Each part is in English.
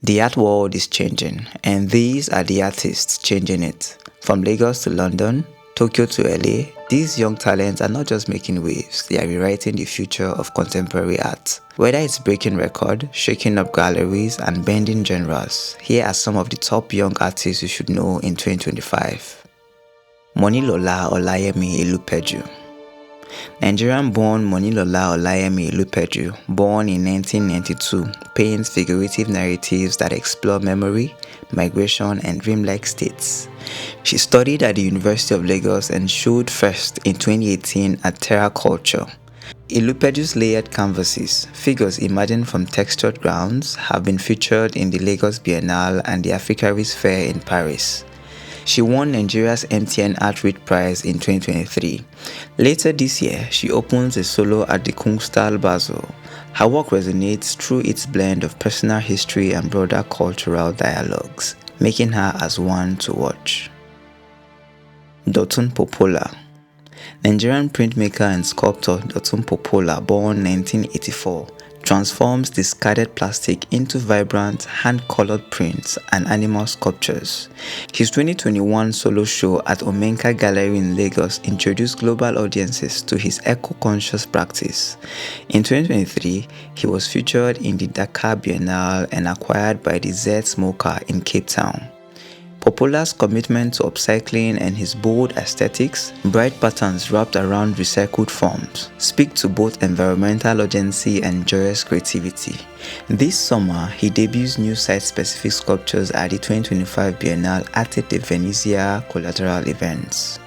The art world is changing, and these are the artists changing it. From Lagos to London, Tokyo to LA, these young talents are not just making waves, they are rewriting the future of contemporary art. Whether it's breaking records, shaking up galleries, and bending genres, here are some of the top young artists you should know in 2025. Monilola Olayemi Ilupeju. Nigerian-born Monilola Olayemi Ilupeju, born in 1992, paints figurative narratives that explore memory, migration, and dreamlike states. She studied at the University of Lagos and showed first in 2018 at Terra Culture. Ilupeju's layered canvases, figures emerging from textured grounds, have been featured in the Lagos Biennale and the Africaris Fair in Paris. She won Nigeria's MTN Art Read Prize in 2023. Later this year, she opens a solo at the Kunsthal Basel. Her work resonates through its blend of personal history and broader cultural dialogues, making her as one to watch. Dotun Popoola. Nigerian printmaker and sculptor Dotun Popoola, born 1984, transforms discarded plastic into vibrant, hand-colored prints and animal sculptures. His 2021 solo show at Omenka Gallery in Lagos introduced global audiences to his eco-conscious practice. In 2023, he was featured in the Dakar Biennale and acquired by the Z Smoker in Cape Town. Popoola's commitment to upcycling and his bold aesthetics, bright patterns wrapped around recycled forms, speak to both environmental urgency and joyous creativity. This summer, he debuts new site-specific sculptures at the 2025 Biennale at the Venice collateral events.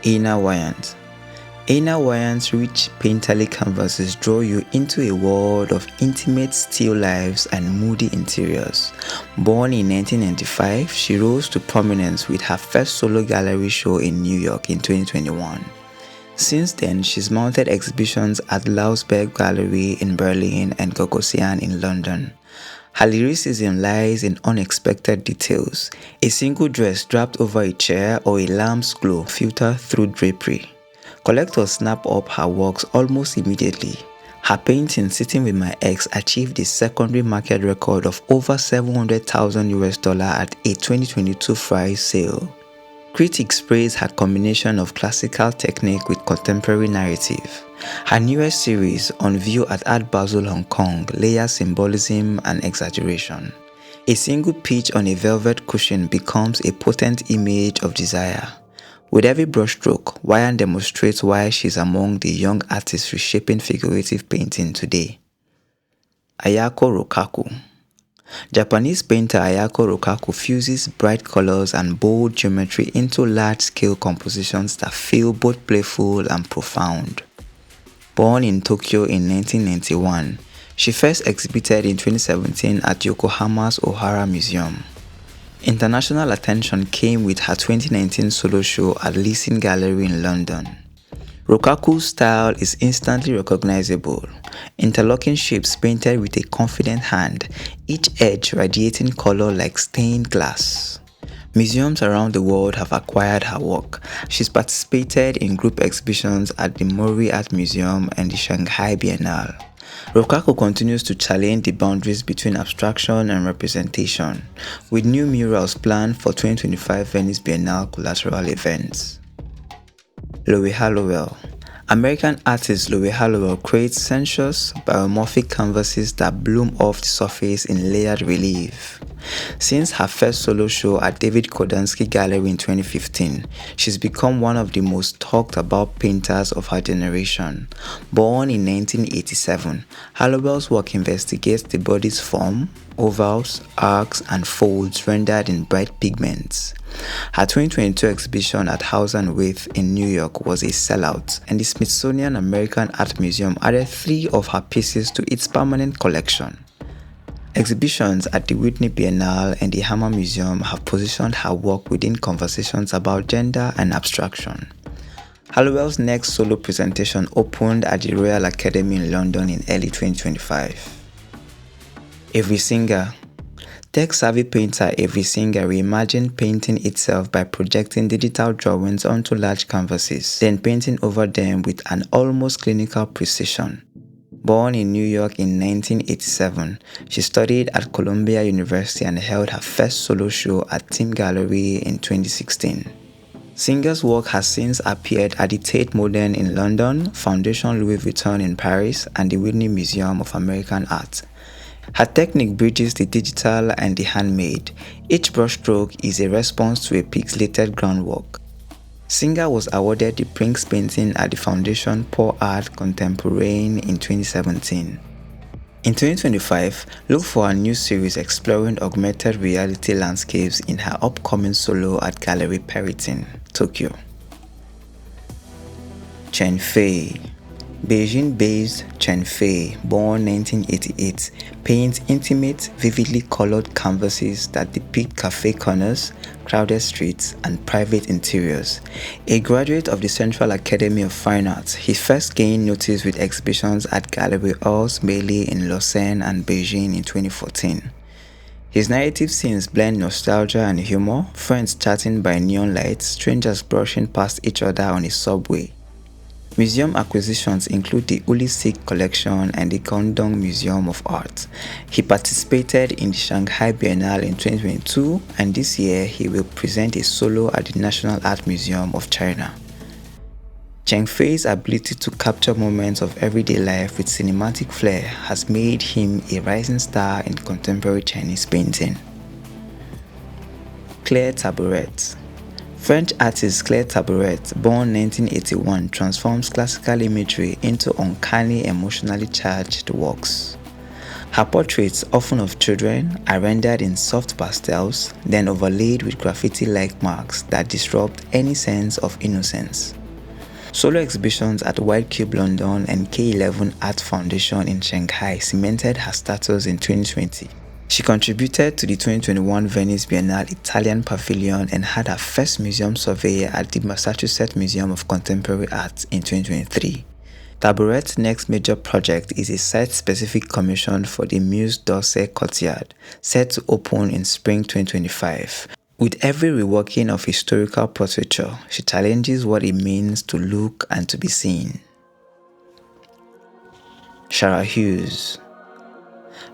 Weyant. Weyant's rich painterly canvases draw you into a world of intimate still lives and moody interiors. Born in 1995, she rose to prominence with her first solo gallery show in New York in 2021. Since then, she's mounted exhibitions at Lausberg Gallery in Berlin and Gogosian in London. Her lyricism lies in unexpected details, a single dress draped over a chair or a lamp's glow filtered through drapery. Collectors snap up her works almost immediately. Her painting Sitting with My Ex achieved a secondary market record of over $700,000 at a 2022 Frieze sale. Critics praise her combination of classical technique with contemporary narrative. Her newest series, On View at Art Basel Hong Kong, layers symbolism and exaggeration. A single peach on a velvet cushion becomes a potent image of desire. With every brushstroke, Weyant demonstrates why she's among the young artists reshaping figurative painting today. Ayako Rokkaku. Japanese painter Ayako Rokkaku fuses bright colors and bold geometry into large-scale compositions that feel both playful and profound. Born in Tokyo in 1991, she first exhibited in 2017 at Yokohama's Ohara Museum. International attention came with her 2019 solo show at Leasing Gallery in London. Rokkaku's style is instantly recognizable, interlocking shapes painted with a confident hand, each edge radiating color like stained glass. Museums around the world have acquired her work. She's participated in group exhibitions at the Mori Art Museum and the Shanghai Biennale. Rokkaku continues to challenge the boundaries between abstraction and representation, with new murals planned for 2025 Venice Biennale collateral events. Loie Hollowell. American artist Loie Hollowell creates sensuous, biomorphic canvases that bloom off the surface in layered relief. Since her first solo show at David Kodansky Gallery in 2015, she's become one of the most talked about painters of her generation. Born in 1987, Hollowell's work investigates the body's form, ovals, arcs, and folds rendered in bright pigments. Her 2022 exhibition at House and With in New York was a sellout, and the Smithsonian American Art Museum added 3 of her pieces to its permanent collection. Exhibitions at the Whitney Biennale and the Hammer Museum have positioned her work within conversations about gender and abstraction. Hollowell's next solo presentation opened at the Royal Academy in London in early 2025. Avery Singer. Tech-savvy painter Avery Singer reimagined painting itself by projecting digital drawings onto large canvases, then painting over them with an almost clinical precision. Born in New York in 1987, she studied at Columbia University and held her first solo show at Team Gallery in 2016. Singer's work has since appeared at the Tate Modern in London, Foundation Louis Vuitton in Paris, and the Whitney Museum of American Art. Her technique bridges the digital and the handmade. Each brushstroke is a response to a pixelated groundwork. Singer was awarded the Prinks painting at the Foundation Pour Art Contemporain in 2017. In 2025, look for a new series exploring augmented reality landscapes in her upcoming solo at Gallery Periton, Tokyo. Chen Fei. Beijing-based Chen Fei, born 1988, paints intimate, vividly colored canvases that depict cafe corners, crowded streets, and private interiors. A graduate of the Central Academy of Fine Arts, he first gained notice with exhibitions at Gallery Hors Meili in Lausanne and Beijing in 2014. His narrative scenes blend nostalgia and humor, friends chatting by neon lights, strangers brushing past each other on a subway. Museum acquisitions include the Uli Sikh Collection and the Guangdong Museum of Art. He participated in the Shanghai Biennale in 2022, and this year he will present a solo at the National Art Museum of China. Chen Fei's ability to capture moments of everyday life with cinematic flair has made him a rising star in contemporary Chinese painting. Claire Tabouret. French artist Claire Tabouret, born 1981, transforms classical imagery into uncanny, emotionally charged works. Her portraits, often of children, are rendered in soft pastels, then overlaid with graffiti-like marks that disrupt any sense of innocence. Solo exhibitions at White Cube London and K11 Art Foundation in Shanghai cemented her status in 2020. She contributed to the 2021 Venice Biennale Italian Pavilion and had her first museum survey at the Massachusetts Museum of Contemporary Art in 2023. Tabouret's next major project is a site-specific commission for the Muse d'Orsay courtyard, set to open in spring 2025. With every reworking of historical portraiture, she challenges what it means to look and to be seen. Shara Hughes.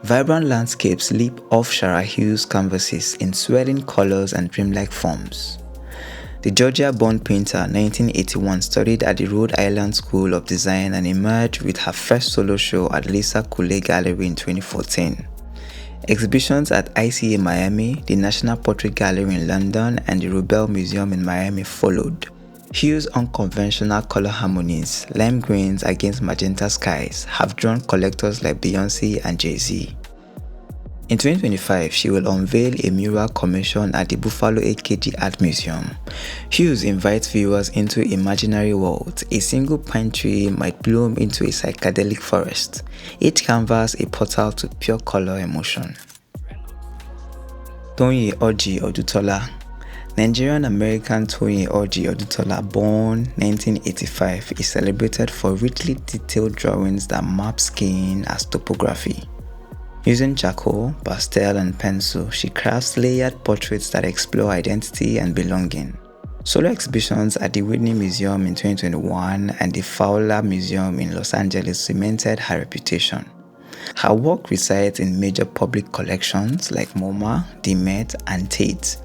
Vibrant landscapes leap off Shara Hughes' canvases in swelling colors and dreamlike forms. The Georgia-born painter 1981 studied at the Rhode Island School of Design and emerged with her first solo show at Lisa Cooley Gallery in 2014. Exhibitions at ICA Miami, the National Portrait Gallery in London, and the Rubel Museum in Miami followed. Hughes' unconventional color harmonies, lime greens against magenta skies, have drawn collectors like Beyoncé and Jay-Z. In 2025, she will unveil a mural commission at the Buffalo AKG Art Museum. Hughes invites viewers into imaginary worlds. A single pine tree might bloom into a psychedelic forest. Each canvas a portal to pure color emotion. Toyin Ojih Odutola. Nigerian-American Toyin Ojih Odutola, born 1985, is celebrated for richly detailed drawings that map skin as topography. Using charcoal, pastel, and pencil, she crafts layered portraits that explore identity and belonging. Solo exhibitions at the Whitney Museum in 2021 and the Fowler Museum in Los Angeles cemented her reputation. Her work resides in major public collections like MoMA, the Met, and Tate.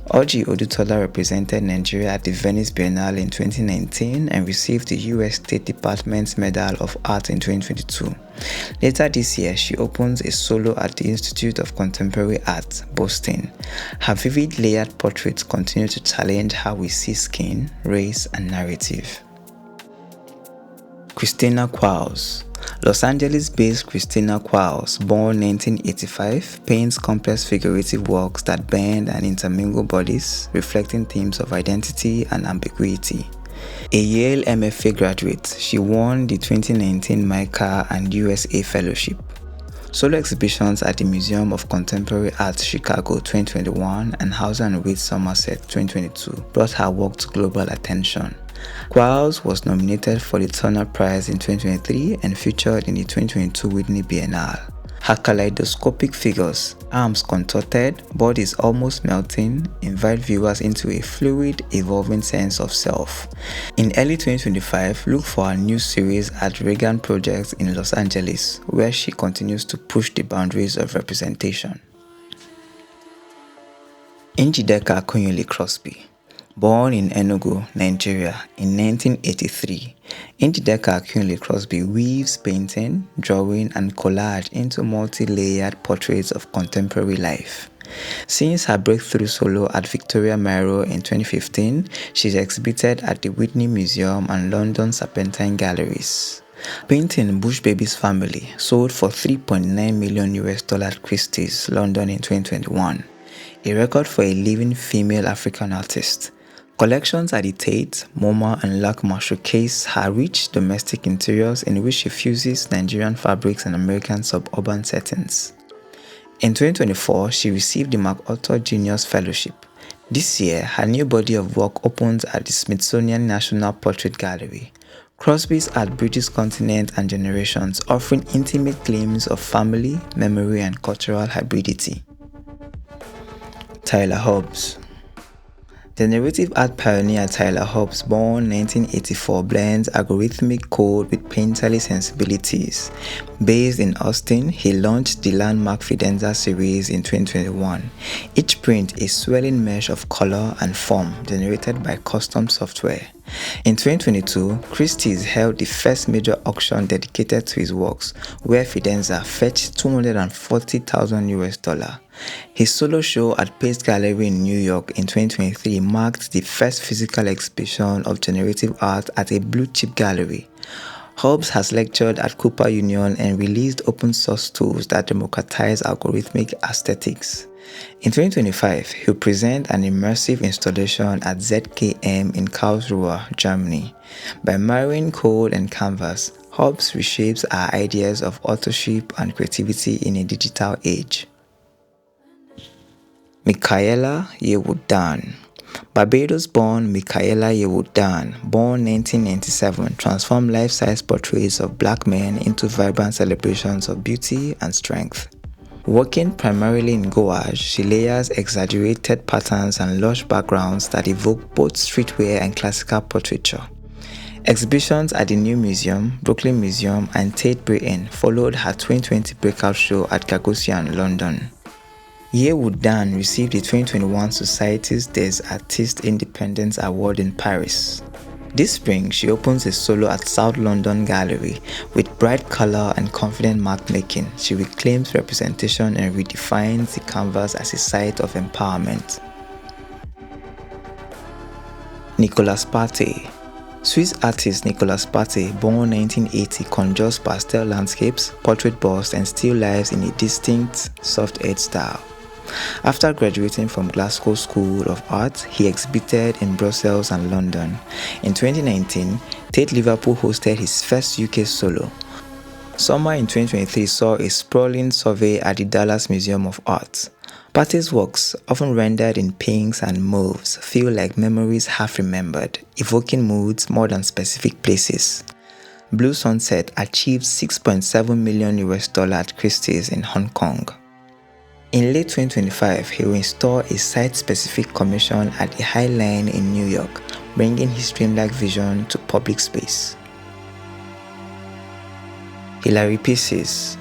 Ojih Odutola represented Nigeria at the Venice Biennale in 2019 and received the US State Department's Medal of Art in 2022. Later this year, she opens a solo at the Institute of Contemporary Art, Boston. Her vivid layered portraits continue to challenge how we see skin, race, and narrative. Christina Quarles. Los Angeles-based Christina Quarles, born 1985, paints complex figurative works that bend and intermingle bodies, reflecting themes of identity and ambiguity. A Yale MFA graduate, she won the 2019 MICA and USA Fellowship. Solo exhibitions at the Museum of Contemporary Art Chicago 2021 and Hauser & Wirth Somerset 2022 brought her work to global attention. Quarles was nominated for the Turner Prize in 2023 and featured in the 2022 Whitney Biennale. Her kaleidoscopic figures, arms contorted, bodies almost melting, invite viewers into a fluid, evolving sense of self. In early 2025, look for her new series at Reagan Projects in Los Angeles, where she continues to push the boundaries of representation. Njideka Akunyili Crosby. Born in Enugu, Nigeria in 1983, Njideka Akunyili Crosby weaves painting, drawing, and collage into multi-layered portraits of contemporary life. Since her breakthrough solo at Victoria Miro in 2015, she's exhibited at the Whitney Museum and London Serpentine Galleries. Painting Bush Baby's Family sold for $3.9 million at Christie's, London in 2021, a record for a living female African artist. Collections at the Tate, MoMA, and LACMA showcase her rich domestic interiors in which she fuses Nigerian fabrics and American suburban settings. In 2024, she received the MacArthur Genius Fellowship. This year, her new body of work opens at the Smithsonian National Portrait Gallery. Crosby's art bridges continents and generations, offering intimate glimpses of family, memory, and cultural hybridity. Tyler Hobbs. The narrative art pioneer Tyler Hobbs, born 1984, blends algorithmic code with painterly sensibilities. Based in Austin, he launched the landmark Fidenza series in 2021. Each print a swirling mesh of color and form generated by custom software. In 2022, Christie's held the first major auction dedicated to his works, where Fidenza fetched $240,000. His solo show at Pace Gallery in New York in 2023 marked the first physical exhibition of generative art at a blue-chip gallery. Hobbs has lectured at Cooper Union and released open-source tools that democratize algorithmic aesthetics. In 2025, he'll present an immersive installation at ZKM in Karlsruhe, Germany. By marrying code and canvas, Hobbs reshapes our ideas of authorship and creativity in a digital age. Michaela Yearwood-Dan. Barbados-born Michaela Yearwood-Dan, born 1997, transformed life-size portraits of black men into vibrant celebrations of beauty and strength. Working primarily in gouache, she layers exaggerated patterns and lush backgrounds that evoke both streetwear and classical portraiture. Exhibitions at the New Museum, Brooklyn Museum, and Tate Britain followed her 2020 breakout show at Gagosian, London. Yearwood-Dan received the 2021 Société des Artistes Indépendants Award in Paris. This spring, she opens a solo at South London Gallery. With bright color and confident mark-making, she reclaims representation and redefines the canvas as a site of empowerment. Nicolas Party. Swiss artist Nicolas Party, born 1980, conjures pastel landscapes, portrait busts, and still lifes in a distinct, soft-edged style. After graduating from Glasgow School of Art, he exhibited in Brussels and London. In 2019, Tate Liverpool hosted his first UK solo. Summer in 2023 saw a sprawling survey at the Dallas Museum of Art. Party's works, often rendered in pinks and mauves, feel like memories half remembered, evoking moods more than specific places. Blue Sunset achieved $6.7 million at Christie's in Hong Kong. In late 2025, he will install a site-specific commission at the High Line in New York, bringing his dreamlike vision to public space. Hilary Pecis.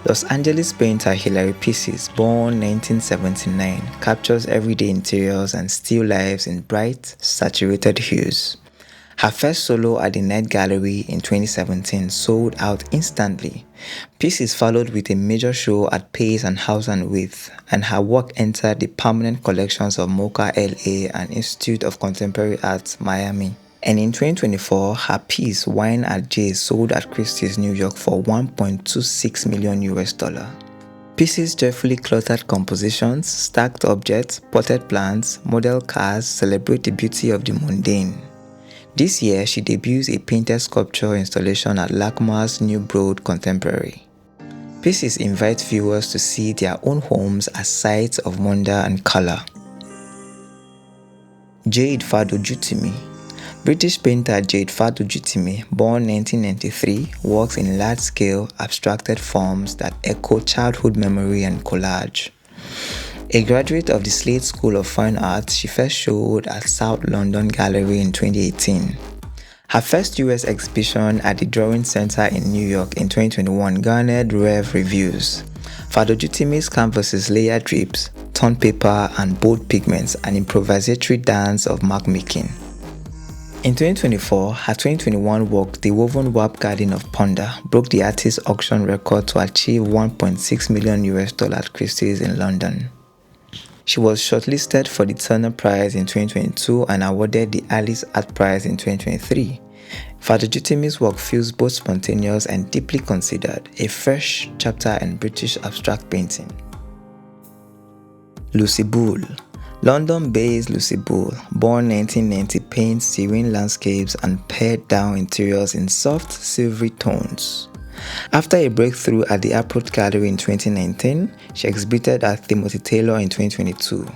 Los Angeles painter Hilary Pecis, born 1979, captures everyday interiors and still lifes in bright, saturated hues. Her first solo at the Night Gallery in 2017 sold out instantly. Pecis followed with a major show at Pace and House and Width, and her work entered the permanent collections of MoCA LA and Institute of Contemporary Art, Miami. And in 2024, her piece Wine at Jade sold at Christie's New York for $1.26 million. Pecis' joyfully cluttered compositions, stacked objects, potted plants, model cars celebrate the beauty of the mundane. This year, she debuts a painted sculpture installation at LACMA's New Broad Contemporary. Pecis invites viewers to see their own homes as sites of wonder and color. Jade Fadojutimi. British painter Jade Fadojutimi, born 1993, works in large-scale, abstracted forms that echo childhood memory and collage. A graduate of the Slade School of Fine Arts, she first showed at South London Gallery in 2018. Her first US exhibition at the Drawing Center in New York in 2021 garnered rave reviews. Fadojutimi's canvases layer drips, torn paper, and bold pigments, an improvisatory dance of mark-making. In 2024, her 2021 work, The Woven Warp Garden of Ponder, broke the artist's auction record to achieve $1.6 million at Christie's in London. She was shortlisted for the Turner Prize in 2022 and awarded the Alice Art Prize in 2023. Fadojutimi's work feels both spontaneous and deeply considered, a fresh chapter in British abstract painting. Lucy Bull. London-based Lucy Bull, born 1990, paints serene landscapes and pared-down interiors in soft, silvery tones. After a breakthrough at the Approach Gallery in 2019, she exhibited at Timothy Taylor in 2022.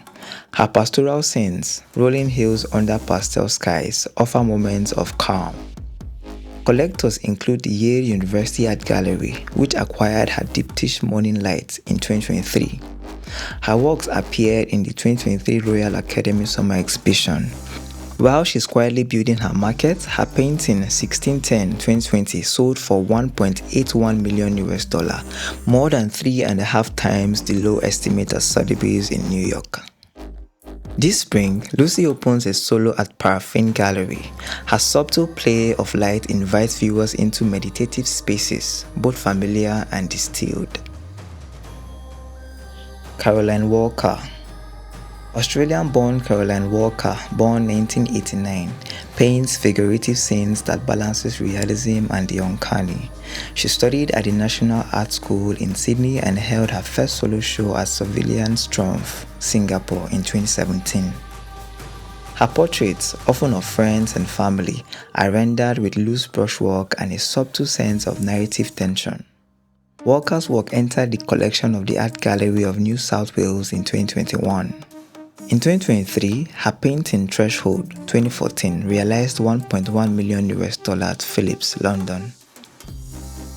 Her pastoral scenes, rolling hills under pastel skies, offer moments of calm. Collectors include the Yale University Art Gallery, which acquired her Diptyque Morning Light in 2023. Her works appeared in the 2023 Royal Academy Summer Exhibition. While she's quietly building her market, her painting 1610-2020 sold for $1.81 million, more than 3.5 times the low estimate at Sotheby's in New York. This spring, Lucy opens a solo at Paraffin Gallery. Her subtle play of light invites viewers into meditative spaces, both familiar and distilled. Caroline Walker. Australian-born Caroline Walker, born 1989, paints figurative scenes that balances realism and the uncanny. She studied at the National Art School in Sydney and held her first solo show at Surveillance Triumph, Singapore in 2017. Her portraits, often of friends and family, are rendered with loose brushwork and a subtle sense of narrative tension. Walker's work entered the collection of the Art Gallery of New South Wales in 2021. In 2023, her painting Threshold 2014 realized $1.1 million at Phillips, London.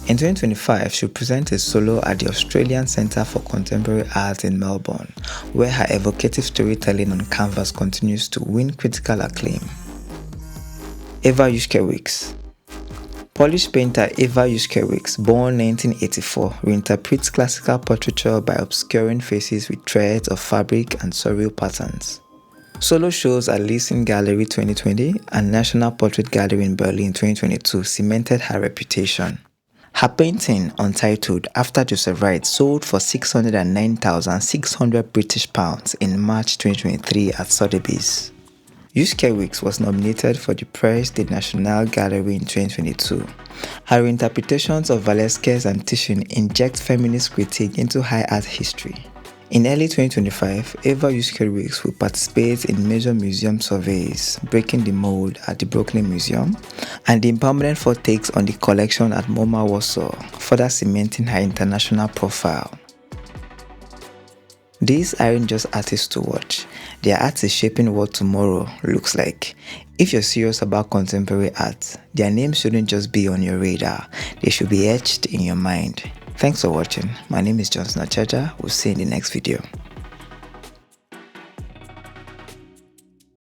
In 2025, she presented a solo at the Australian Centre for Contemporary Art in Melbourne, where her evocative storytelling on canvas continues to win critical acclaim. Ewa Juszkiewicz. Polish painter Ewa Juszkiewicz, born 1984, reinterprets classical portraiture by obscuring faces with threads of fabric and surreal patterns. Solo shows at Leasing Gallery 2020 and National Portrait Gallery in Berlin 2022 cemented her reputation. Her painting, untitled After Joseph Wright, sold for £609,600 British in March 2023 at Sotheby's. Juszkiewicz was nominated for the Prix des Nationales Gallery in 2022. Her interpretations of Velasquez and Titian inject feminist critique into high art history. In early 2025, Ewa Juszkiewicz will participate in major museum surveys, Breaking the Mold at the Brooklyn Museum, and the Impermanent 4 takes on the collection at MoMA Warsaw, further cementing her international profile. These aren't just artists to watch, they are artists shaping what tomorrow looks like. If you're serious about contemporary art, their names shouldn't just be on your radar, they should be etched in your mind. Thanks for watching. My name is Johnson Achaja. We'll see you in the next video.